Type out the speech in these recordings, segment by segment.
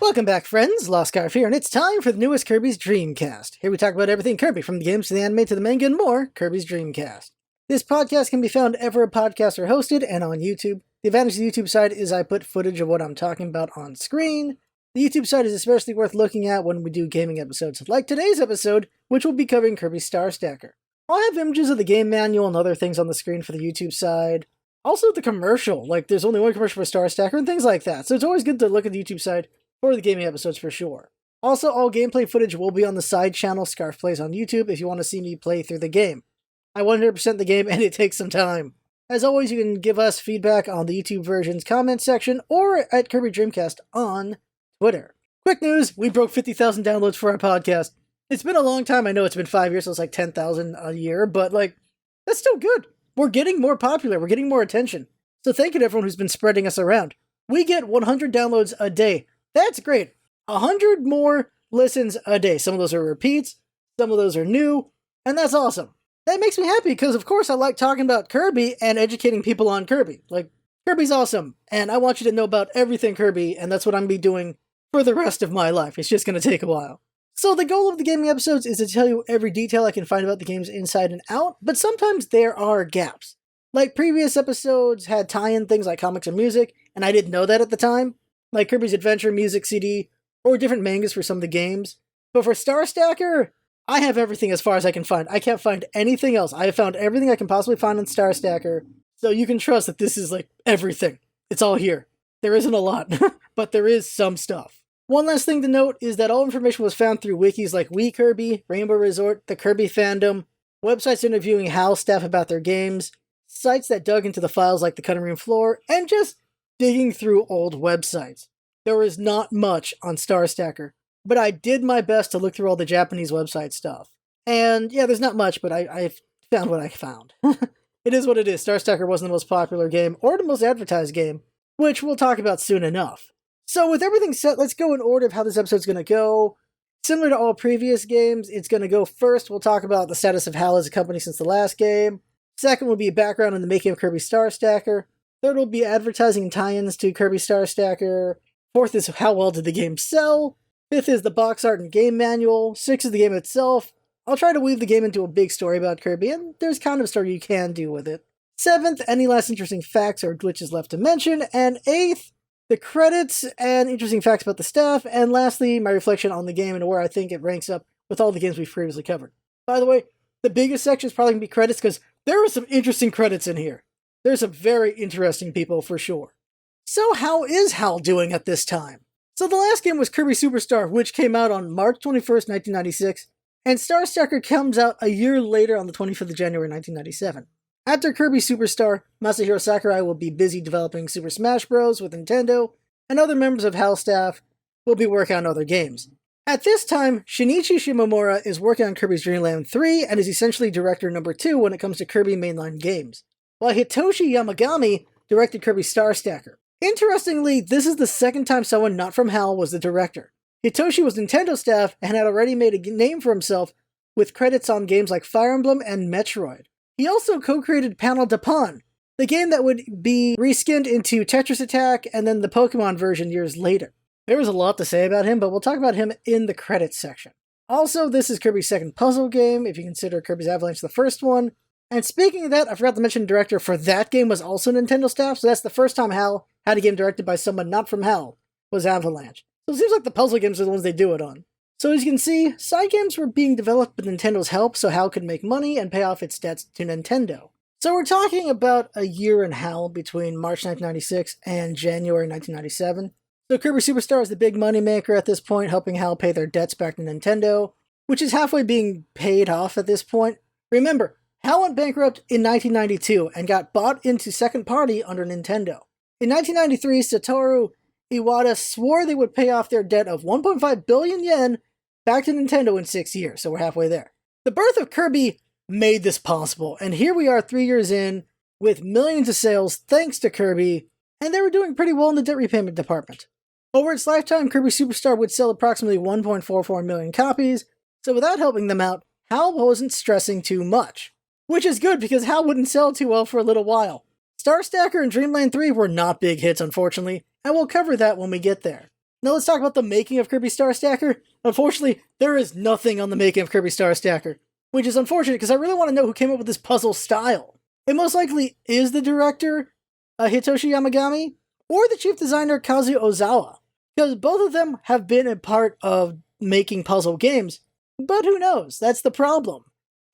Welcome back, friends. Lost Scarf here, and it's time for the newest Kirby's Dreamcast. Here we talk about everything Kirby, from the games to the anime to the manga and more. Kirby's Dreamcast. This podcast can be found ever a podcasts are hosted and on YouTube. The advantage of the YouTube side is I put footage of what I'm talking about on screen. The YouTube side is especially worth looking at when we do gaming episodes, like today's episode, which will be covering Kirby Star Stacker. I'll have images of the game manual and other things on the screen for the YouTube side. Also the commercial, like there's only one commercial for Star Stacker and things like that, so it's always good to look at the YouTube side for the gaming episodes for sure. Also, all gameplay footage will be on the side channel Scarf Plays on YouTube if you want to see me play through the game. I 100% the game and it takes some time. As always, you can give us feedback on the YouTube version's comment section or at Kirby Dreamcast on Twitter. Quick news, we broke 50,000 downloads for our podcast. It's been a long time, I know it's been 5 years, so it's like 10,000 a year, but that's still good. We're getting more popular, we're getting more attention. So thank you to everyone who's been spreading us around. We get 100 downloads a day. That's great. 100 more listens a day. Some of those are repeats, some of those are new, and that's awesome. That makes me happy because, of course, I like talking about Kirby and educating people on Kirby. Kirby's awesome, and I want you to know about everything Kirby, and that's what I'm going to be doing for the rest of my life. It's just going to take a while. So the goal of the gaming episodes is to tell you every detail I can find about the games inside and out, but sometimes there are gaps. Like previous episodes had tie-in things like comics and music, and I didn't know that at the time. Like Kirby's Adventure Music CD, or different mangas for some of the games. But for Star Stacker, I have everything as far as I can find. I can't find anything else. I have found everything I can possibly find on Star Stacker, so you can trust that this is everything. It's all here. There isn't a lot, but there is some stuff. One last thing to note is that all information was found through wikis like We Kirby, Rainbow Resort, the Kirby Fandom, websites interviewing HAL staff about their games, sites that dug into the files like the cutting room floor, and just digging through old websites. There is not much on Star Stacker, but I did my best to look through all the Japanese website stuff. And yeah, there's not much, but I found what I found. It is what it is. Star Stacker wasn't the most popular game, or the most advertised game, which we'll talk about soon enough. So with everything set, let's go in order of how this episode's going to go. Similar to all previous games, it's going to go first, we'll talk about the status of HAL as a company since the last game. Second will be a background on the making of Kirby Star Stacker. Third will be advertising and tie-ins to Kirby Star Stacker. Fourth is how well did the game sell. Fifth is the box art and game manual. Sixth is the game itself. I'll try to weave the game into a big story about Kirby, and there's kind of a story you can do with it. Seventh, any last interesting facts or glitches left to mention. And eighth, the credits and interesting facts about the staff. And lastly, my reflection on the game and where I think it ranks up with all the games we've previously covered. By the way, the biggest section is probably going to be credits, because there are some interesting credits in here. There's some very interesting people for sure. So how is HAL doing at this time? So the last game was Kirby Superstar, which came out on March 21st, 1996, and Star Stacker comes out a year later on the 25th of January, 1997. After Kirby Superstar, Masahiro Sakurai will be busy developing Super Smash Bros. With Nintendo, and other members of HAL staff will be working on other games. At this time, Shinichi Shimomura is working on Kirby's Dream Land 3 and is essentially director number 2 when it comes to Kirby mainline games, while Hitoshi Yamagami directed Kirby Star Stacker. Interestingly, this is the second time someone not from HAL was the director. Hitoshi was Nintendo staff and had already made a name for himself with credits on games like Fire Emblem and Metroid. He also co-created Panel de Pon, the game that would be reskinned into Tetris Attack and then the Pokemon version years later. There was a lot to say about him, but we'll talk about him in the credits section. Also, this is Kirby's second puzzle game, if you consider Kirby's Avalanche the first one. And speaking of that, I forgot to mention the director for that game was also Nintendo staff, so that's the first time HAL had a game directed by someone not from HAL, was Avalanche. So it seems like the puzzle games are the ones they do it on. So as you can see, side games were being developed with Nintendo's help so HAL could make money and pay off its debts to Nintendo. So we're talking about a year in HAL between March 1996 and January 1997. So Kirby Superstar is the big moneymaker at this point, helping HAL pay their debts back to Nintendo, which is halfway being paid off at this point. Remember, HAL went bankrupt in 1992 and got bought into second party under Nintendo. In 1993, Satoru Iwata swore they would pay off their debt of 1.5 billion yen back to Nintendo in 6 years, so we're halfway there. The birth of Kirby made this possible, and here we are 3 years in, with millions of sales thanks to Kirby, and they were doing pretty well in the debt repayment department. Over its lifetime, Kirby Superstar would sell approximately 1.44 million copies, so without helping them out, HAL wasn't stressing too much. Which is good, because HAL wouldn't sell too well for a little while. Star Stacker and Dreamland 3 were not big hits, unfortunately, and we'll cover that when we get there. Now let's talk about the making of Kirby Star Stacker. Unfortunately, there is nothing on the making of Kirby Star Stacker, which is unfortunate because I really want to know who came up with this puzzle style. It most likely is the director, Hitoshi Yamagami, or the chief designer, Kazu Ozawa, because both of them have been a part of making puzzle games, but who knows? That's the problem.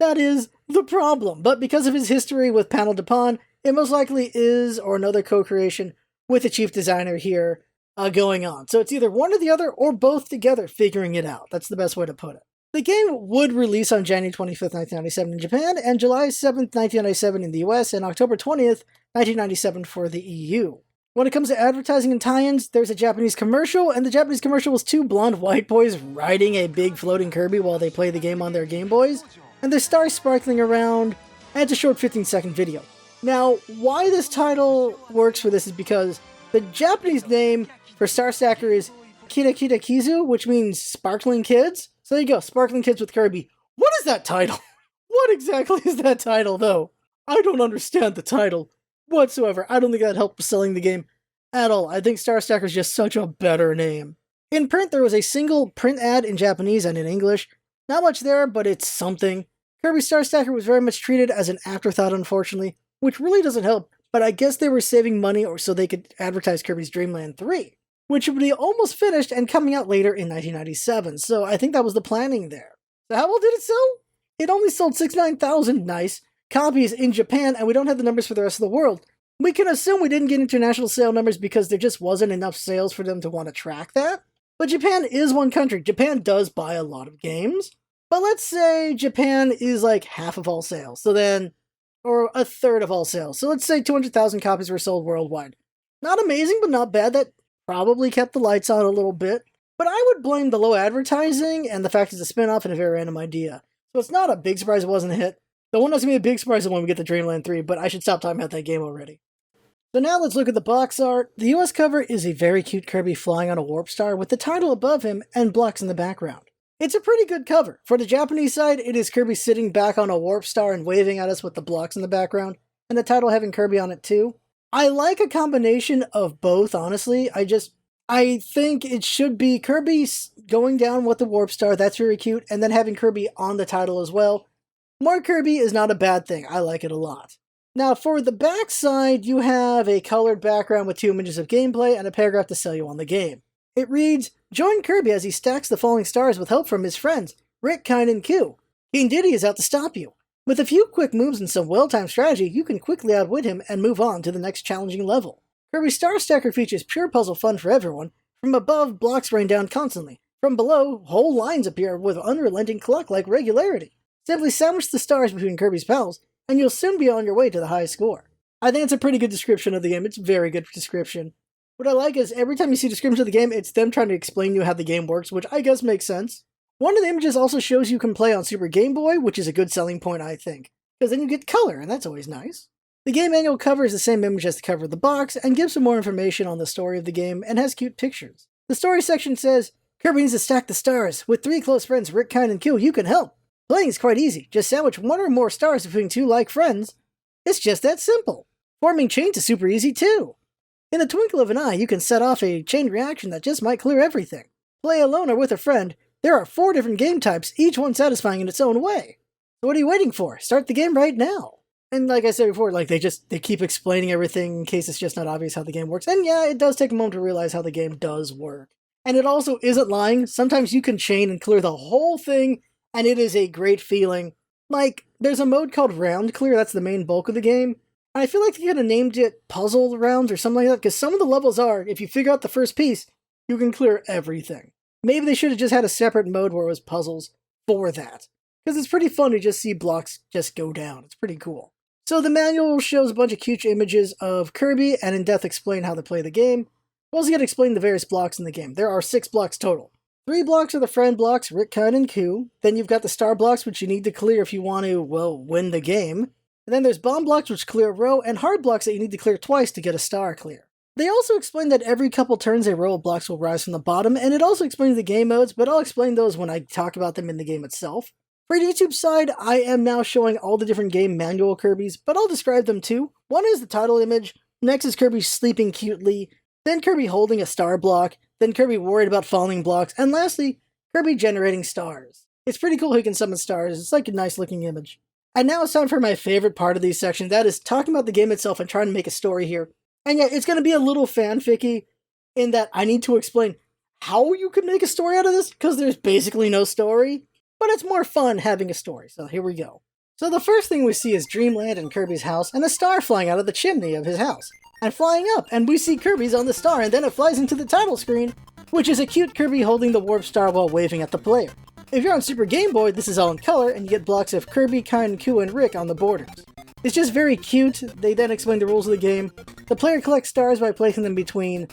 That is the problem. But because of his history with Panel de Pon, it most likely is, or another co-creation with the chief designer here going on. So it's either one or the other, or both together figuring it out. That's the best way to put it. The game would release on January 25th, 1997 in Japan, and July 7th, 1997 in the US, and October 20th, 1997 for the EU. When it comes to advertising and tie-ins, there's a Japanese commercial, and the Japanese commercial was two blonde white boys riding a big floating Kirby while they play the game on their Game Boys, and there's stars sparkling around, and it's a short 15-second video. Now, why this title works for this is because the Japanese name for Star Stacker is Kita Kita Kizu, which means Sparkling Kids. So there you go, Sparkling Kids with Kirby. What is that title? What exactly is that title, though? I don't understand the title whatsoever. I don't think that helped selling the game at all. I think Star Stacker is just such a better name. In print, there was a single print ad in Japanese and in English. Not much there, but it's something. Kirby Star Stacker was very much treated as an afterthought, unfortunately, which really doesn't help, but I guess they were saving money or so they could advertise Kirby's Dream Land 3, which would be almost finished and coming out later in 1997, so I think that was the planning there. So how well did it sell? It only sold 69,000 nice copies in Japan, and we don't have the numbers for the rest of the world. We can assume we didn't get international sale numbers because there just wasn't enough sales for them to want to track that. But Japan is one country. Japan does buy a lot of games. But let's say Japan is like half of all sales, or a third of all sales. So let's say 200,000 copies were sold worldwide. Not amazing, but not bad. That probably kept the lights on a little bit. But I would blame the low advertising and the fact it's a spin-off and a very random idea. So it's not a big surprise it wasn't a hit. The one that's going to be a big surprise is when we get the Dreamland 3, but I should stop talking about that game already. So now let's look at the box art. The US cover is a very cute Kirby flying on a warp star with the title above him and blocks in the background. It's a pretty good cover. For the Japanese side, it is Kirby sitting back on a warp star and waving at us with the blocks in the background, and the title having Kirby on it too. I like a combination of both, honestly. I think it should be Kirby going down with the warp star, that's very cute, and then having Kirby on the title as well. More Kirby is not a bad thing. I like it a lot. Now, for the back side, you have a colored background with 2 images of gameplay and a paragraph to sell you on the game. It reads, "Join Kirby as he stacks the falling stars with help from his friends, Rick, Kine, and Q. King Diddy is out to stop you. With a few quick moves and some well-timed strategy, you can quickly outwit him and move on to the next challenging level. Kirby Star Stacker features pure puzzle fun for everyone. From above, blocks rain down constantly. From below, whole lines appear with unrelenting clock-like regularity. Simply sandwich the stars between Kirby's pals, and you'll soon be on your way to the high score." I think it's a pretty good description of the game. It's a very good description. What I like is every time you see descriptions of the game, it's them trying to explain to you how the game works, which I guess makes sense. One of the images also shows you can play on Super Game Boy, which is a good selling point, I think, because then you get color, and that's always nice. The game manual cover is the same image as the cover of the box, and gives some more information on the story of the game, and has cute pictures. The story section says, "Kirby needs to stack the stars. With 3 close friends, Rick, Kine, and Q, you can help. Playing is quite easy. Just sandwich 1 or more stars between 2 like friends. It's just that simple. Forming chains is super easy too. In the twinkle of an eye, you can set off a chain reaction that just might clear everything. Play alone or with a friend. There are 4 different game types, each one satisfying in its own way. So what are you waiting for? Start the game right now." And like I said before, they keep explaining everything in case it's just not obvious how the game works. And yeah, it does take a moment to realize how the game does work. And it also isn't lying. Sometimes you can chain and clear the whole thing, and it is a great feeling. Like, there's a mode called Round Clear, that's the main bulk of the game. And I feel like they could have named it Puzzle Rounds or something like that, because some of the levels are, if you figure out the first piece, you can clear everything. Maybe they should have just had a separate mode where it was puzzles for that. Because it's pretty fun to just see blocks just go down. It's pretty cool. So the manual shows a bunch of cute images of Kirby, and in depth explain how to play the game. We also get to explain the various blocks in the game. There are 6 blocks total. 3 blocks are the friend blocks, Rick, Kine, and Q. Then you've got the star blocks, which you need to clear if you want to, win the game. And then there's bomb blocks, which clear a row, and hard blocks that you need to clear twice to get a star clear. They also explain that every couple turns a row of blocks will rise from the bottom, and it also explains the game modes, but I'll explain those when I talk about them in the game itself. For the YouTube side, I am now showing all the different game manual Kirbys, but I'll describe them too. One is the title image, next is Kirby sleeping cutely, then Kirby holding a star block, then Kirby worried about falling blocks, and lastly, Kirby generating stars. It's pretty cool he can summon stars. It's like a nice looking image. And now it's time for my favorite part of these sections, that is talking about the game itself and trying to make a story here. And yeah, it's going to be a little fanficky in that I need to explain how you could make a story out of this, because there's basically no story. But it's more fun having a story, so here we go. So the first thing we see is Dreamland and Kirby's house, and a star flying out of the chimney of his house. And flying up, and we see Kirby's on the star, and then it flies into the title screen, which is a cute Kirby holding the warp star while waving at the player. If you're on Super Game Boy, this is all in color, and you get blocks of Kirby, Kind, Ku, and Rick on the borders. It's just very cute. They then explain the rules of the game. The player collects stars by placing them between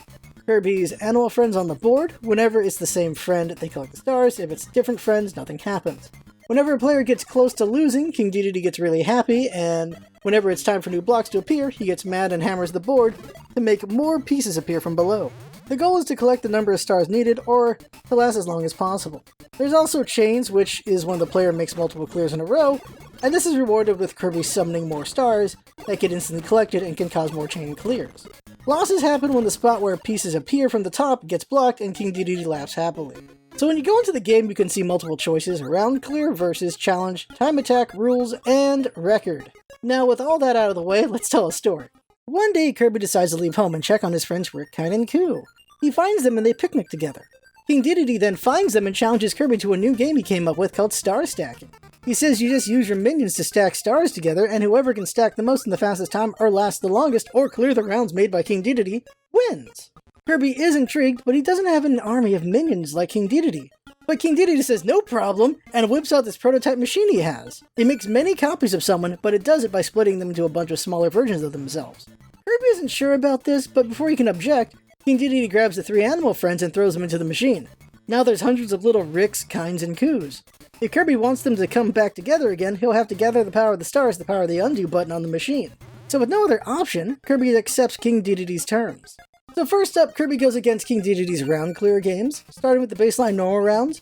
Kirby's animal friends on the board. Whenever it's the same friend, they collect the stars. If it's different friends, nothing happens. Whenever a player gets close to losing, King Dedede gets really happy, and whenever it's time for new blocks to appear, he gets mad and hammers the board to make more pieces appear from below. The goal is to collect the number of stars needed, or to last as long as possible. There's also chains, which is when the player makes multiple clears in a row, and this is rewarded with Kirby summoning more stars that get instantly collected and can cause more chain clears. Losses happen when the spot where pieces appear from the top gets blocked and King Dedede laughs happily. So when you go into the game, you can see multiple choices: round clear, versus, challenge, time attack, rules, and record. Now with all that out of the way, let's tell a story. One day, Kirby decides to leave home and check on his friends Rick, Kind, and Ku. He finds them and they picnic together. King Dedede then finds them and challenges Kirby to a new game he came up with called Star Stacking. He says you just use your minions to stack stars together, and whoever can stack the most in the fastest time, or last the longest, or clear the rounds made by King Dedede, wins! Kirby is intrigued, but he doesn't have an army of minions like King Dedede. But King Dedede says no problem, and whips out this prototype machine he has. It makes many copies of someone, but it does it by splitting them into a bunch of smaller versions of themselves. Kirby isn't sure about this, but before he can object, King Dedede grabs the three animal friends and throws them into the machine. Now there's hundreds of little Ricks, Kinds, and Kus. If Kirby wants them to come back together again, he'll have to gather the power of the stars to power the undo button on the machine. So with no other option, Kirby accepts King Dedede's terms. So first up, Kirby goes against King Dedede's round clear games, starting with the baseline normal rounds.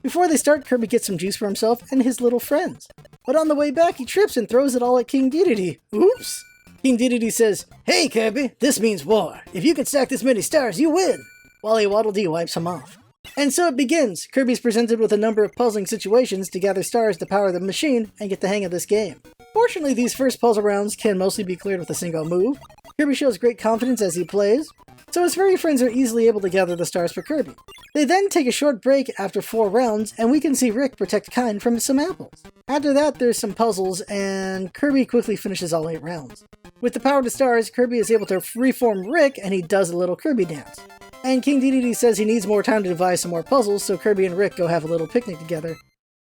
Before they start, Kirby gets some juice for himself and his little friends. But on the way back, he trips and throws it all at King Dedede. Oops! King Dedede says, "Hey Kirby, this means war. If you can stack this many stars, you win!" While a Waddle Dee wipes him off. And so it begins. Kirby's presented with a number of puzzling situations to gather stars to power the machine and get the hang of this game. Fortunately, these first puzzle rounds can mostly be cleared with a single move. Kirby shows great confidence as he plays, so his furry friends are easily able to gather the stars for Kirby. They then take a short break after 4 rounds, and we can see Rick protect Kind from some apples. After that, there's some puzzles, and Kirby quickly finishes all 8 rounds. With the power to stars, Kirby is able to reform Rick, and he does a little Kirby dance. And King Dedede says he needs more time to devise some more puzzles, so Kirby and Rick go have a little picnic together,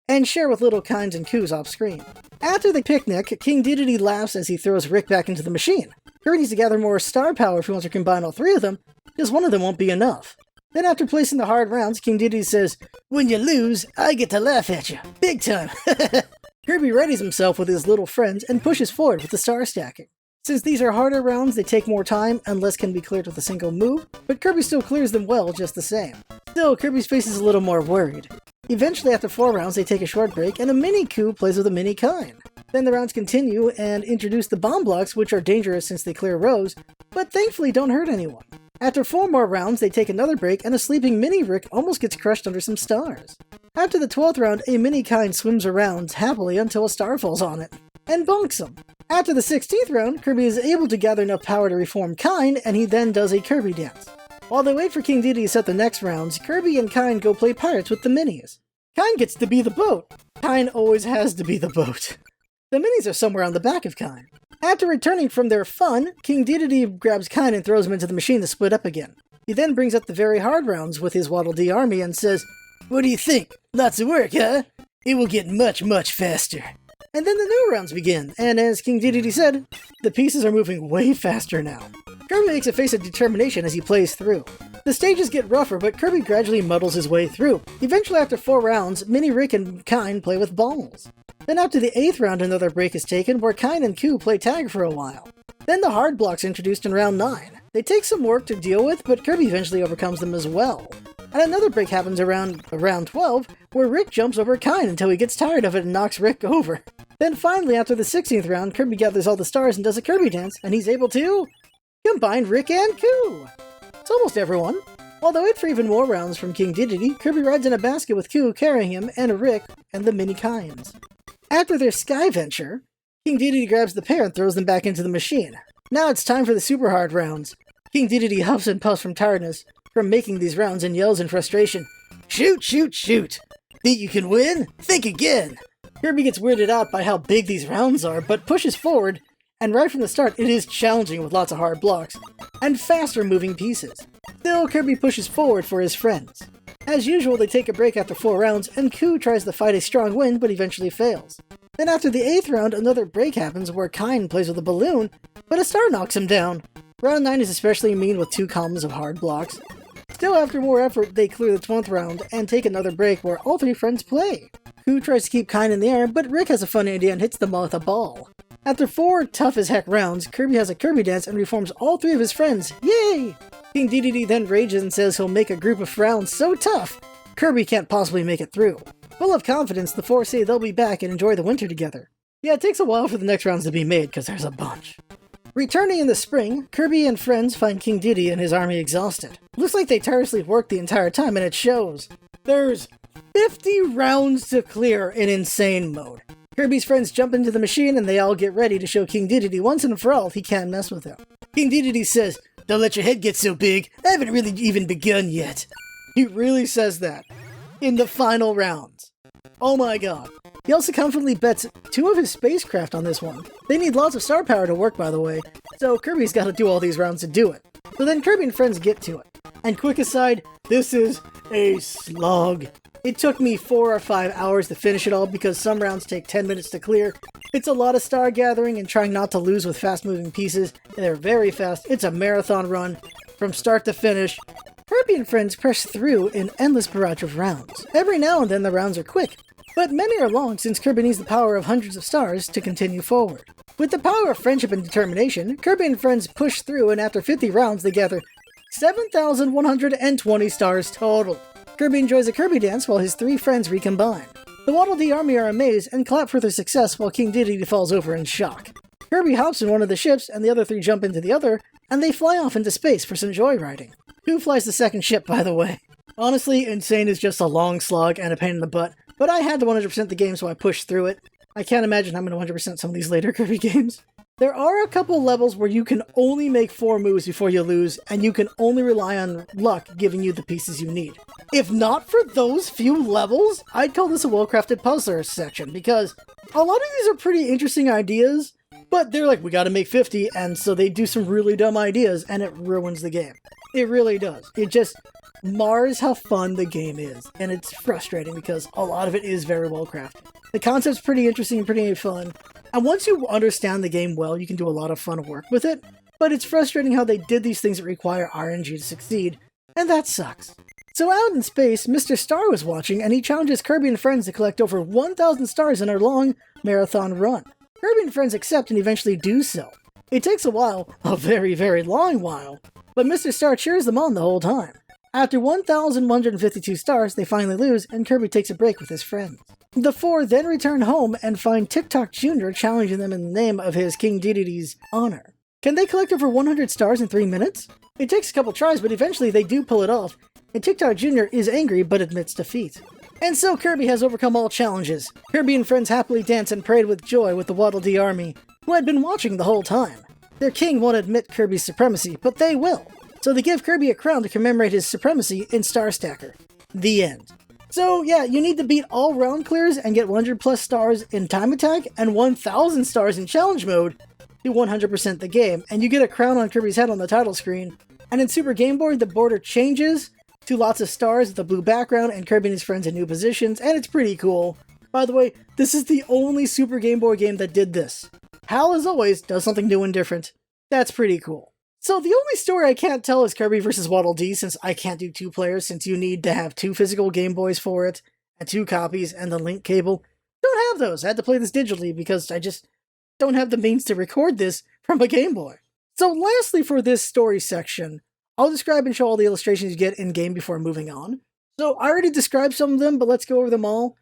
and share with little Kinds and Kus off screen. After the picnic, King Dedede laughs as he throws Rick back into the machine. Kirby needs to gather more star power if he wants to combine all 3 of them, because one of them won't be enough. Then after placing the hard rounds, King Dedede says, "When you lose, I get to laugh at you. Big time!" Kirby readies himself with his little friends and pushes forward with the star stacking. Since these are harder rounds, they take more time and less can be cleared with a single move, but Kirby still clears them well just the same. Still, Kirby's face is a little more worried. Eventually, after 4 rounds, they take a short break, and a mini Ku plays with a mini Kind. Then the rounds continue and introduce the bomb blocks, which are dangerous since they clear rows, but thankfully don't hurt anyone. After 4 more rounds, they take another break, and a sleeping mini Rick almost gets crushed under some stars. After the 12th round, a mini Kind swims around happily until a star falls on it, and bonks him. After the 16th round, Kirby is able to gather enough power to reform Kind, and he then does a Kirby dance. While they wait for King Dedede to set the next rounds, Kirby and Kind go play pirates with the minis. Kind gets to be the boat. Kind always has to be the boat. The minis are somewhere on the back of Kind. After returning from their fun, King Dedede grabs Kind and throws him into the machine to split up again. He then brings up the very hard rounds with his Waddle Dee army and says, "What do you think? Lots of work, huh? It will get much, much faster." And then the new rounds begin, and as King Dedede said, the pieces are moving way faster now. Kirby makes a face of determination as he plays through. The stages get rougher, but Kirby gradually muddles his way through. Eventually, after 4 rounds, Mini Rick and Kind play with balls. Then after the 8th round, another break is taken, where Kind and Ku play tag for a while. Then the hard blocks introduced in round 9. They take some work to deal with, but Kirby eventually overcomes them as well. And another break happens around 12, where Rick jumps over Kind until he gets tired of it and knocks Rick over. Then finally, after the 16th round, Kirby gathers all the stars and does a Kirby dance, and he's able to combine Rick and Ku! It's almost everyone. Although in for even more rounds from King Dedede, Kirby rides in a basket with Coo carrying him and Rick and the mini Kynes. After their sky venture, King Dedede grabs the pair and throws them back into the machine. Now it's time for the super hard rounds. King Dedede huffs and puffs from tiredness from making these rounds and yells in frustration, "Shoot, shoot, shoot! Think you can win? Think again!" Kirby gets weirded out by how big these rounds are, but pushes forward, and right from the start it is challenging with lots of hard blocks, and faster moving pieces. Still, Kirby pushes forward for his friends. As usual, they take a break after 4 rounds, and Coo tries to fight a strong wind, but eventually fails. Then after the 8th round, another break happens where Kyne plays with a balloon, but a star knocks him down. Round 9 is especially mean with 2 columns of hard blocks. Still, after more effort, they clear the 12th round and take another break where all 3 friends play. Coo tries to keep Kyne in the air, but Rick has a fun idea and hits them all with a ball. After 4 tough-as-heck rounds, Kirby has a Kirby dance and reforms all 3 of his friends. Yay! King Dedede then rages and says he'll make a group of rounds so tough, Kirby can't possibly make it through. Full of confidence, the 4 say they'll be back and enjoy the winter together. Yeah, it takes a while for the next rounds to be made, because there's a bunch. Returning in the spring, Kirby and friends find King Dedede and his army exhausted. Looks like they tirelessly worked the entire time, and it shows. There's 50 rounds to clear in insane mode. Kirby's friends jump into the machine, and they all get ready to show King Dedede once and for all he can't mess with him. King Dedede says, "Don't let your head get so big, I haven't really even begun yet." He really says that. In the final rounds. Oh my god. He also confidently bets 2 of his spacecraft on this one. They need lots of star power to work, by the way, so Kirby's gotta do all these rounds to do it. So then Kirby and friends get to it. And quick aside, this is a slog. It took me 4 or 5 hours to finish it all because some rounds take 10 minutes to clear. It's a lot of star gathering and trying not to lose with fast moving pieces, and they're very fast. It's a marathon run from start to finish. Kirby and friends press through an endless barrage of rounds. Every now and then the rounds are quick, but many are long since Kirby needs the power of hundreds of stars to continue forward. With the power of friendship and determination, Kirby and friends push through, and after 50 rounds they gather 7,120 stars total. Kirby enjoys a Kirby dance while his 3 friends recombine. The Waddle Dee army are amazed and clap for their success while King Dedede falls over in shock. Kirby hops in one of the ships and the other 3 jump into the other, and they fly off into space for some joyriding. Who flies the second ship, by the way? Honestly, Insane is just a long slog and a pain in the butt, but I had to 100% the game so I pushed through it. I can't imagine I'm going to 100% some of these later Kirby games. There are a couple levels where you can only make 4 moves before you lose, and you can only rely on luck giving you the pieces you need. If not for those few levels, I'd call this a well-crafted puzzler section, because a lot of these are pretty interesting ideas, but they're like, we gotta make 50, and so they do some really dumb ideas, and it ruins the game. It really does. It just mars how fun the game is, and it's frustrating because a lot of it is very well crafted. The concept's pretty interesting and pretty fun, and once you understand the game well, you can do a lot of fun work with it, but it's frustrating how they did these things that require RNG to succeed, and that sucks. So out in space, Mr. Star was watching, and he challenges Kirby and friends to collect over 1,000 stars in a long marathon run. Kirby and friends accept and eventually do so. It takes a while, a very, very long while, but Mr. Star cheers them on the whole time. After 1,152 stars, they finally lose, and Kirby takes a break with his friends. The 4 then return home and find TikTok Jr. challenging them in the name of his King Dedede's honor. Can they collect over 100 stars in 3 minutes? It takes a couple tries, but eventually they do pull it off, and TikTok Jr. is angry but admits defeat. And so Kirby has overcome all challenges. Kirby and friends happily dance and parade with joy with the Waddle Dee army, who had been watching the whole time. Their king won't admit Kirby's supremacy, but they will. So they give Kirby a crown to commemorate his supremacy in Star Stacker. The end. So yeah, you need to beat all round clears and get 100 plus stars in time attack and 1,000 stars in challenge mode to 100% the game, and you get a crown on Kirby's head on the title screen. And in Super Game Boy, the border changes to lots of stars with a blue background and Kirby and his friends in new positions, and it's pretty cool. By the way, this is the only Super Game Boy game that did this. HAL, as always, does something new and different. That's pretty cool. So the only story I can't tell is Kirby vs. Waddle Dee, since I can't do 2 players, since you need to have 2 physical Game Boys for it, and 2 copies, and the link cable. Don't have those. I had to play this digitally because I just don't have the means to record this from a Game Boy. So lastly for this story section, I'll describe and show all the illustrations you get in-game before moving on. So I already described some of them, but let's go over them all.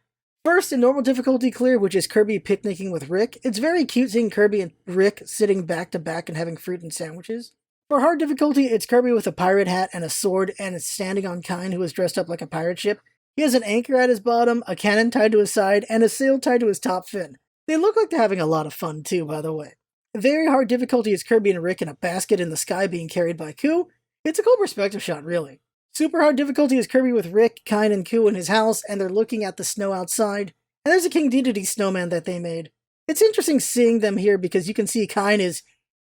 First, in normal difficulty clear, which is Kirby picnicking with Rick. It's very cute seeing Kirby and Rick sitting back to back and having fruit and sandwiches. For hard difficulty, it's Kirby with a pirate hat and a sword, and it's standing on Kine, who is dressed up like a pirate ship. He has an anchor at his bottom, a cannon tied to his side, and a sail tied to his top fin. They look like they're having a lot of fun too, by the way. Very hard difficulty is Kirby and Rick in a basket in the sky being carried by Koo. It's a cool perspective shot, really. Super hard difficulty is Kirby with Rick, Kine, and Koo in his house, and they're looking at the snow outside, and there's a King Dedede snowman that they made. It's interesting seeing them here because you can see Kine is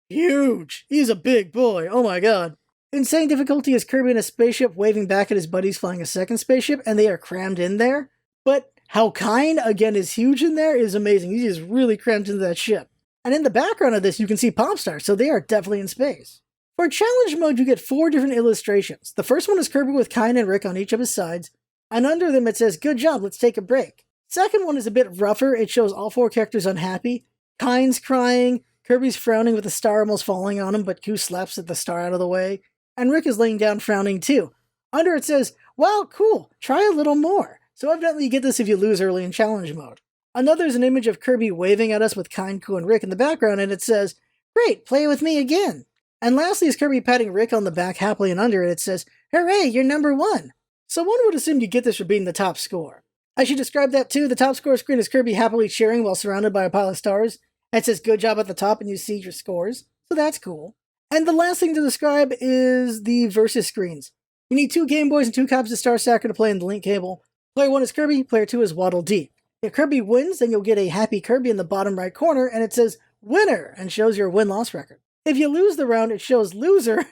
huge. He's a big boy. Oh my god. Insane difficulty is Kirby in a spaceship waving back at his buddies flying a second spaceship, and they are crammed in there. But how Kine, again, is huge in there is amazing. He is really crammed into that ship. And in the background of this, you can see Popstar, so they are definitely in space. For challenge mode, you get 4 different illustrations. The first one is Kirby with Kine and Rick on each of his sides, and under them it says, "Good job, let's take a break." Second one is a bit rougher. It shows all 4 characters unhappy. Kine's crying, Kirby's frowning with the star almost falling on him, but Koo slaps the star out of the way. And Rick is laying down frowning too. Under it says, "Wow, cool, try a little more." So evidently you get this if you lose early in challenge mode. Another is an image of Kirby waving at us with Kine, Koo, and Rick in the background, and it says, "Great, play with me again." And lastly is Kirby patting Rick on the back happily, and under it says, "Hooray, you're number 1." So one would assume you get this for being the top score. I should describe that too. The top score screen is Kirby happily cheering while surrounded by a pile of stars. And it says "Good job" at the top, and you see your scores. So that's cool. And the last thing to describe is the versus screens. You need 2 Game Boys and 2 copies of Star Stacker to play in the link cable. Player 1 is Kirby, player 2 is Waddle Dee. If Kirby wins, then you'll get a happy Kirby in the bottom right corner, and it says "Winner" and shows your win-loss record. If you lose the round, it shows "Loser"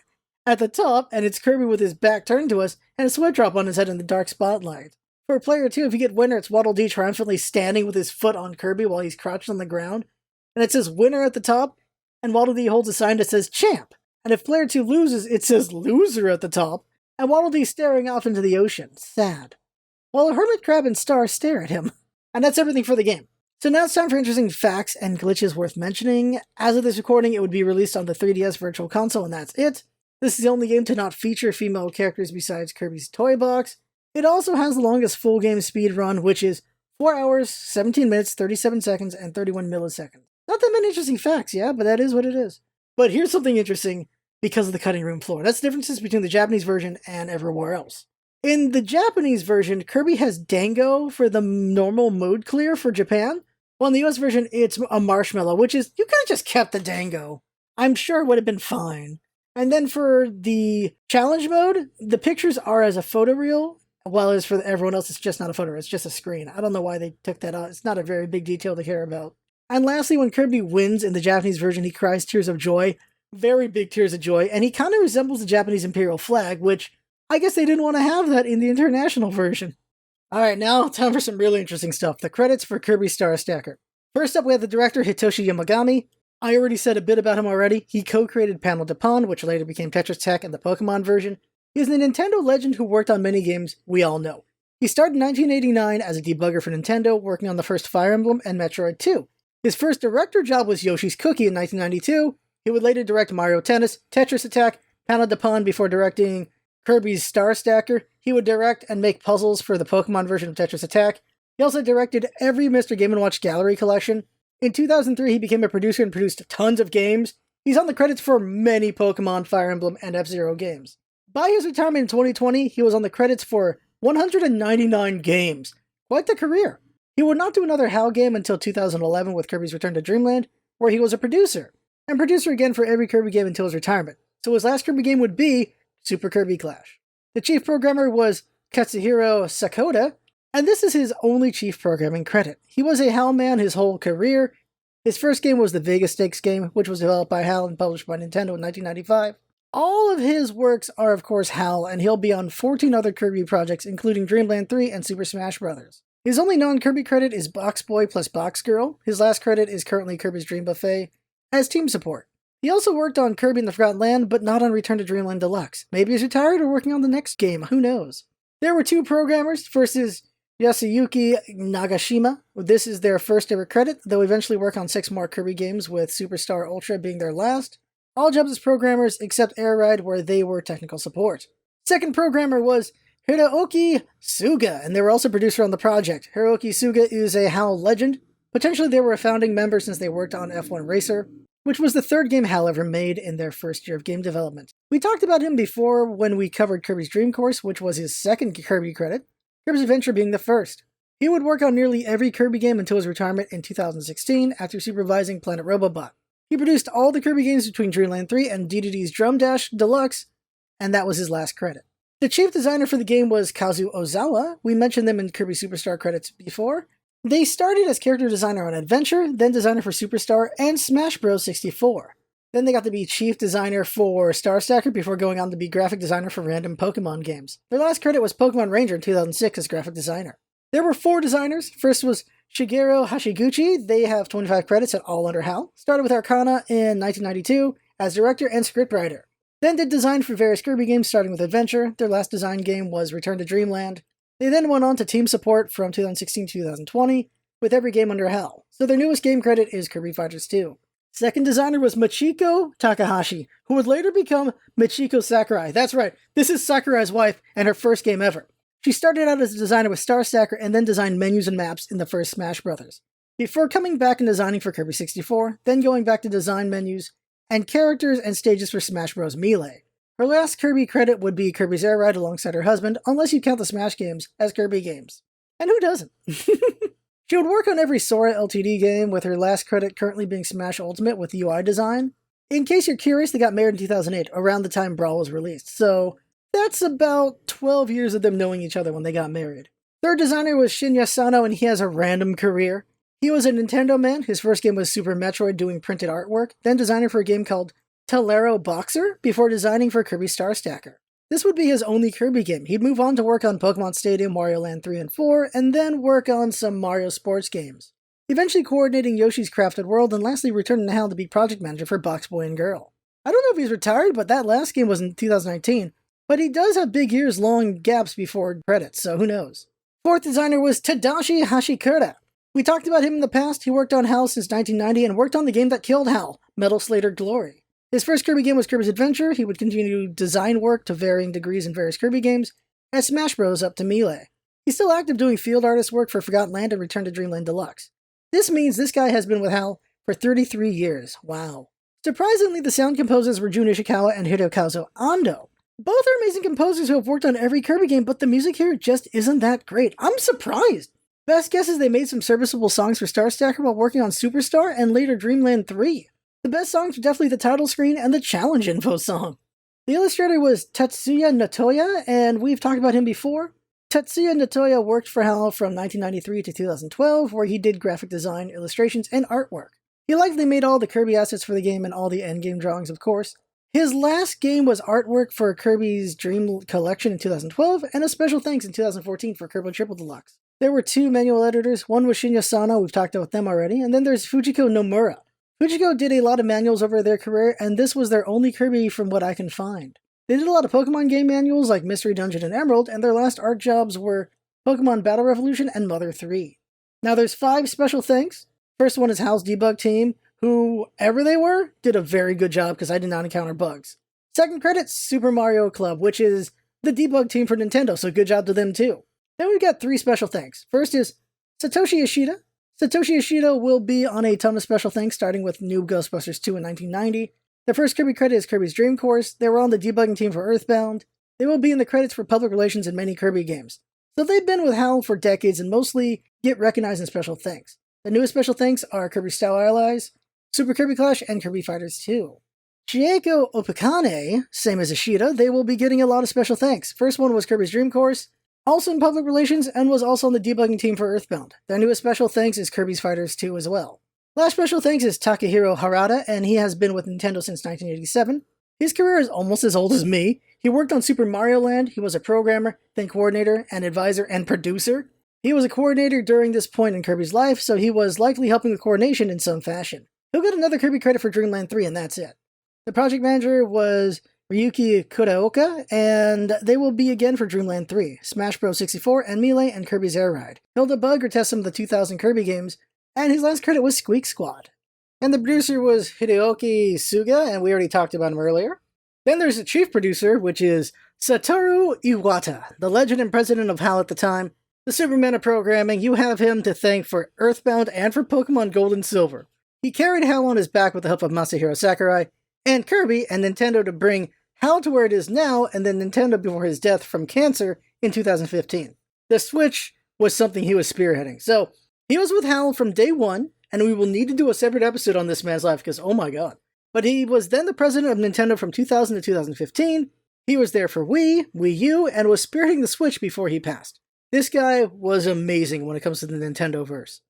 at the top, and it's Kirby with his back turned to us, and a sweat drop on his head in the dark spotlight. For player 2, if you get Winner, it's Waddle Dee triumphantly standing with his foot on Kirby while he's crouched on the ground, and it says "Winner" at the top, and Waddle Dee holds a sign that says "Champ." And if player 2 loses, it says "Loser" at the top, and Waddle Dee's staring off into the ocean, sad, while a hermit crab and Star stare at him. And that's everything for the game. So now it's time for interesting facts and glitches worth mentioning. As of this recording, it would be released on the 3DS Virtual Console, and that's it. This is the only game to not feature female characters besides Kirby's Toy Box. It also has the longest full game speed run, which is 4 hours, 17 minutes, 37 seconds, and 31 milliseconds. Not that many interesting facts, yeah, but that is what it is. But here's something interesting because of the cutting room floor. That's the differences between the Japanese version and everywhere else. In the Japanese version, Kirby has Dango for the normal mode clear for Japan. Well, in the US version, it's a marshmallow, which is, you could have just kept the Dango. I'm sure it would have been fine. And then for the challenge mode, the pictures are as a photoreal, while as for everyone else, it's just not a photo, it's just a screen. I don't know why they took that out. It's not a very big detail to care about. And lastly, when Kirby wins in the Japanese version, he cries tears of joy. Very big tears of joy, and he kind of resembles the Japanese imperial flag, which I guess they didn't want to have that in the international version. Alright, now time for some really interesting stuff. The credits for Kirby Star Stacker. First up, we have the director Hitoshi Yamagami. I already said a bit about him already. He co-created Panel de Pon, which later became Tetris Tech and the Pokemon version. He's a Nintendo legend who worked on many games we all know. He started in 1989 as a debugger for Nintendo, working on the first Fire Emblem and Metroid 2. His first director job was Yoshi's Cookie in 1992. He would later direct Mario Tennis, Tetris Attack, Panel de Pon before directing Kirby's Star Stacker. He would direct and make puzzles for the Pokemon version of Tetris Attack. He also directed every Mr. Game & Watch Gallery collection. In 2003, he became a producer and produced tons of games. He's on the credits for many Pokemon, Fire Emblem, and F-Zero games. By his retirement in 2020, he was on the credits for 199 games. Quite the career. He would not do another HAL game until 2011 with Kirby's Return to Dreamland, where he was a producer. And producer again for every Kirby game until his retirement. So his last Kirby game would be Super Kirby Clash. The chief programmer was Katsuhiro Sakota, and this is his only chief programming credit. He was a HAL man his whole career. His first game was the Vegas Stakes game, which was developed by HAL and published by Nintendo in 1995. All of his works are of course HAL, and he'll be on 14 other Kirby projects, including Dreamland 3 and Super Smash Bros. His only non-Kirby credit is Box Boy plus Box Girl. His last credit is currently Kirby's Dream Buffet, as team support. He also worked on Kirby in the Forgotten Land, but not on Return to Dreamland Deluxe. Maybe he's retired or working on the next game, who knows. There were 2 programmers. First is Yasuyuki Nagashima. This is their first ever credit. They'll eventually work on 6 more Kirby games, with Superstar Ultra being their last. All jobs as programmers except Air Ride, where they were technical support. Second programmer was Hiroki Suga, and they were also producer on the project. Hiroki Suga is a HAL legend. Potentially they were a founding member since they worked on F1 Racer. which was the third game HAL ever made in their first year of game development. We talked about him before when we covered Kirby's Dream Course, which was his second Kirby credit, Kirby's Adventure being the first. He would work on nearly every Kirby game until his retirement in 2016 after supervising Planet Robobot. He produced all the Kirby games between Dreamland 3 and DDD's Drum Dash Deluxe, and that was his last credit. The chief designer for the game was Kazu Ozawa. We mentioned them in Kirby Superstar credits before. They started as character designer on Adventure, then designer for Superstar and Smash Bros. 64. Then they got to be chief designer for Star Stacker before going on to be graphic designer for random Pokemon games. Their last credit was Pokemon Ranger in 2006 as graphic designer. There were 4 designers. First was Shigeru Hashiguchi. They have 25 credits at all under HAL. Started with Arcana in 1992 as director and scriptwriter. Then did design for various Kirby games starting with Adventure. Their last design game was Return to Dreamland. They then went on to team support from 2016 to 2020 with every game under HAL. So their newest game credit is Kirby Fighters 2. Second designer was Michiko Takahashi, who would later become Michiko Sakurai. That's right, this is Sakurai's wife and her first game ever. She started out as a designer with Star Stacker and then designed menus and maps in the first Smash Bros. Before coming back and designing for Kirby 64, then going back to design menus and characters and stages for Smash Bros. Melee. Her last Kirby credit would be Kirby's Air Ride alongside her husband, unless you count the Smash games as Kirby games. And who doesn't? She would work on every Sora Ltd game, with her last credit currently being Smash Ultimate with UI design. In case you're curious, they got married in 2008, around the time Brawl was released, so that's about 12 years of them knowing each other when they got married. Third designer was Shinya Sano, and he has a random career. He was a Nintendo man. His first game was Super Metroid doing printed artwork, then designer for a game called Tolero Boxer, before designing for Kirby Star Stacker. This would be his only Kirby game. He'd move on to work on Pokemon Stadium, Mario Land 3 and 4, and then work on some Mario sports games. Eventually coordinating Yoshi's Crafted World, and lastly returning to HAL to be project manager for Box Boy and Girl. I don't know if he's retired, but that last game was in 2019. But he does have big years-long gaps before credits, so who knows. Fourth designer was Tadashi Hashikura. We talked about him in the past. He worked on HAL since 1990 and worked on the game that killed HAL, Metal Slayer Glory. His first Kirby game was Kirby's Adventure. He would continue design work to varying degrees in various Kirby games, and Smash Bros. Up to Melee. He's still active doing field artist work for Forgotten Land and Return to Dreamland Deluxe. This means this guy has been with HAL for 33 years. Wow. Surprisingly, the sound composers were Jun Ishikawa and Hirokazu Ando. Both are amazing composers who have worked on every Kirby game, but the music here just isn't that great. I'm surprised. Best guess is they made some serviceable songs for Star Stacker while working on Superstar and later Dreamland 3. The best songs were definitely the title screen and the challenge info song. The illustrator was Tatsuya Natoya, and we've talked about him before. Tatsuya Natoya worked for HAL from 1993 to 2012, where he did graphic design, illustrations, and artwork. He likely made all the Kirby assets for the game and all the endgame drawings, of course. His last game was artwork for Kirby's Dream Collection in 2012, and a special thanks in 2014 for Kirby Triple Deluxe. There were 2 manual editors. One was Shinya Sano, we've talked about them already, and then there's Fujiko Nomura. Fujiko did a lot of manuals over their career, and this was their only Kirby from what I can find. They did a lot of Pokemon game manuals like Mystery Dungeon and Emerald, and their last art jobs were Pokemon Battle Revolution and Mother 3. Now there's 5 special thanks. First one is HAL's debug team, whoever they were, did a very good job because I did not encounter bugs. Second credit, Super Mario Club, which is the debug team for Nintendo, so good job to them too. Then we've got 3 special thanks. First is Satoshi Ishida. Satoshi Ishida will be on a ton of special things, starting with New Ghostbusters 2 in 1990. Their first Kirby credit is Kirby's Dream Course. They were on the debugging team for Earthbound. They will be in the credits for public relations in many Kirby games. So they've been with HAL for decades and mostly get recognized in special thanks. The newest special thanks are Kirby Style Allies, Super Kirby Clash, and Kirby Fighters 2. Chieko Opakane, same as Ishida, they will be getting a lot of special thanks. First one was Kirby's Dream Course, also in public relations, and was also on the debugging team for Earthbound. Their newest special thanks is Kirby's Fighters 2 as well. Last special thanks is Takahiro Harada, and he has been with Nintendo since 1987. His career is almost as old as me. He worked on Super Mario Land, he was a programmer, then coordinator, and advisor, and producer. He was a coordinator during this point in Kirby's life, so he was likely helping with coordination in some fashion. He'll get another Kirby credit for Dreamland 3, and that's it. The project manager was Ryuki Kuraoka, and they will be again for Dreamland 3, Smash Bros. 64, and Melee, and Kirby's Air Ride. He'll debug or test some of the 2000 Kirby games, and his last credit was Squeak Squad. And the producer was Hideoki Suga, and we already talked about him earlier. Then there's the chief producer, which is Satoru Iwata, the legend and president of HAL at the time. The Superman of programming, you have him to thank for Earthbound and for Pokemon Gold and Silver. He carried HAL on his back with the help of Masahiro Sakurai and Kirby and Nintendo to bring HAL to where it is now, and then Nintendo before his death from cancer in 2015. The Switch was something he was spearheading. So, he was with HAL from day one, and we will need to do a separate episode on this man's life, because oh my god. But he was then the president of Nintendo from 2000 to 2015. He was there for Wii, Wii U, and was spearheading the Switch before he passed. This guy was amazing when it comes to the Nintendo-verse.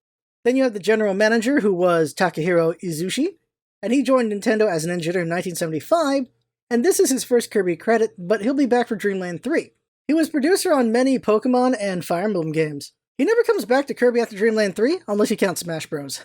Then you have the general manager, who was Takahiro Izushi, and he joined Nintendo as an engineer in 1975, and this is his first Kirby credit, but he'll be back for Dreamland 3. He was producer on many Pokemon and Fire Emblem games. He never comes back to Kirby after Dreamland 3, unless you count Smash Bros.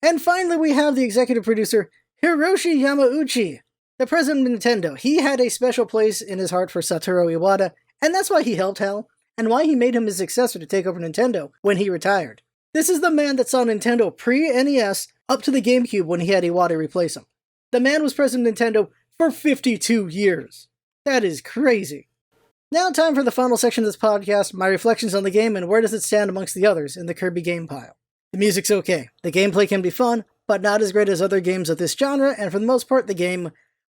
And finally we have the executive producer, Hiroshi Yamauchi, the president of Nintendo. He had a special place in his heart for Satoru Iwata, and that's why he helped HAL, and why he made him his successor to take over Nintendo when he retired. This is the man that saw Nintendo pre-NES up to the GameCube when he had Iwata replace him. The man was president of Nintendo for 52 years. That is crazy. Now time for the final section of this podcast, my reflections on the game and where does it stand amongst the others in the Kirby game pile. The music's okay, the gameplay can be fun, but not as great as other games of this genre, and for the most part the game,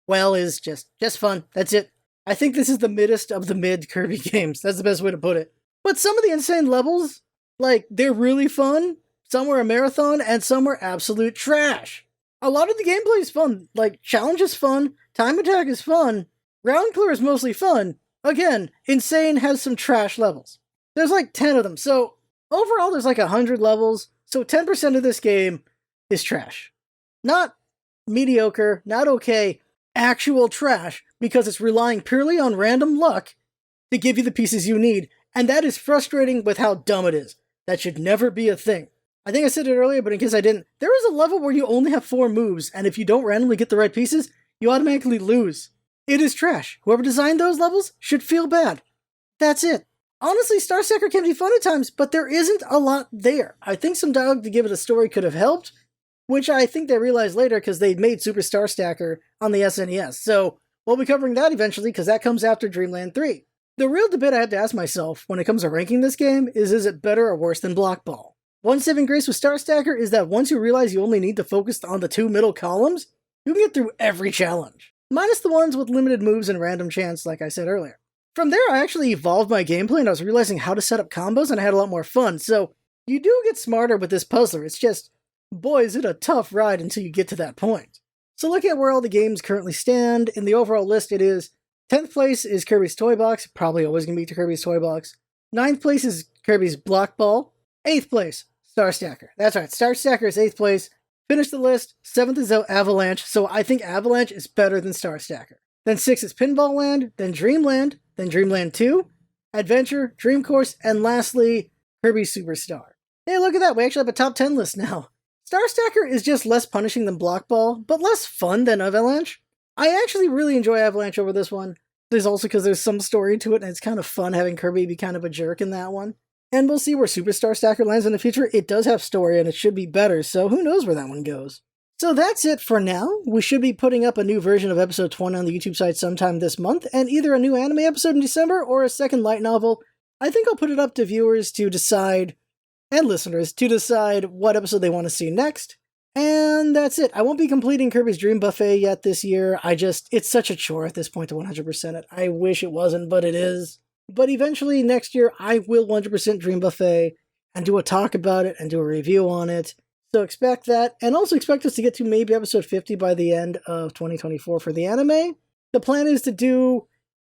well, is just fun, that's it. I think this is the middest of the mid Kirby games, that's the best way to put it. But some of the insane levels, like, they're really fun, some were a marathon, and some were absolute trash. A lot of the gameplay is fun, like, challenge is fun, time attack is fun, ground clear is mostly fun. Again, Insane has some trash levels. There's like 10 of them, so overall there's like 100 levels, so 10% of this game is trash. Not mediocre, not okay, actual trash, because it's relying purely on random luck to give you the pieces you need, and that is frustrating with how dumb it is. That should never be a thing. I think I said it earlier, but in case I didn't, there is a level where you only have 4 moves, and if you don't randomly get the right pieces, you automatically lose. It is trash. Whoever designed those levels should feel bad. That's it. Honestly, Star Stacker can be fun at times, but there isn't a lot there. I think some dialogue to give it a story could have helped, which I think they realized later because they made Super Star Stacker on the SNES, so we'll be covering that eventually because that comes after Dreamland 3. The real debate I had to ask myself when it comes to ranking this game is it better or worse than Block Ball? One saving grace with Star Stacker is that once you realize you only need to focus on the 2 middle columns, you can get through every challenge. Minus the ones with limited moves and random chance, like I said earlier. From there, I actually evolved my gameplay and I was realizing how to set up combos and I had a lot more fun, so you do get smarter with this puzzler, it's just, boy is it a tough ride until you get to that point. So looking at where all the games currently stand, in the overall list it is 10th place is Kirby's Toy Box, probably always going to be Kirby's Toy Box. 9th place is Kirby's Block Ball. 8th place, Star Stacker. That's right, Star Stacker is 8th place. Finish the list, 7th is Avalanche, so I think Avalanche is better than Star Stacker. Then 6th is Pinball Land, then Dreamland 2, Adventure, Dream Course, and lastly, Kirby Superstar. Hey, look at that, we actually have a top 10 list now. Star Stacker is just less punishing than Block Ball, but less fun than Avalanche. I actually really enjoy Avalanche over this one. There's also because there's some story to it, and it's kind of fun having Kirby be kind of a jerk in that one. And we'll see where Superstar Stacker lands in the future. It does have story, and it should be better, so who knows where that one goes. So that's it for now. We should be putting up a new version of episode 20 on the YouTube site sometime this month, and either a new anime episode in December or a second light novel. I think I'll put it up to viewers to decide, and listeners, to decide what episode they want to see next. And that's it. I won't be completing Kirby's Dream Buffet yet this year. It's such a chore at this point to 100% it. I wish it wasn't, but it is. But eventually next year, I will 100% Dream Buffet and do a talk about it and do a review on it. So expect that, and also expect us to get to maybe episode 50 by the end of 2024 for the anime. The plan is to do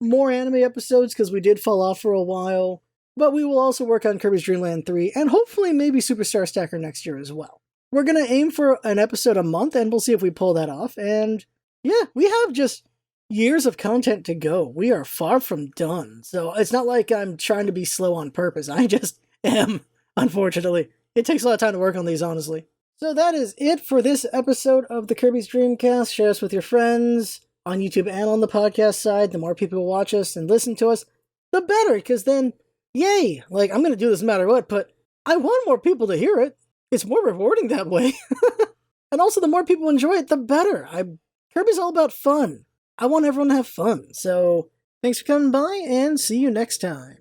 more anime episodes because we did fall off for a while, but we will also work on Kirby's Dream Land 3 and hopefully maybe Superstar Stacker next year as well. We're going to aim for an episode a month and we'll see if we pull that off, and yeah, we have just years of content to go. We are far from done, so it's not like I'm trying to be slow on purpose. I just am, unfortunately. It takes a lot of time to work on these, honestly. So that is it for this episode of the Kirby's Dreamcast. Share us with your friends on YouTube and on the podcast side. The more people watch us and listen to us, the better, because then, yay! Like, I'm going to do this no matter what, but I want more people to hear it. It's more rewarding that way. And also, the more people enjoy it, the better. Kirby's all about fun. I want everyone to have fun. So, thanks for coming by, and see you next time.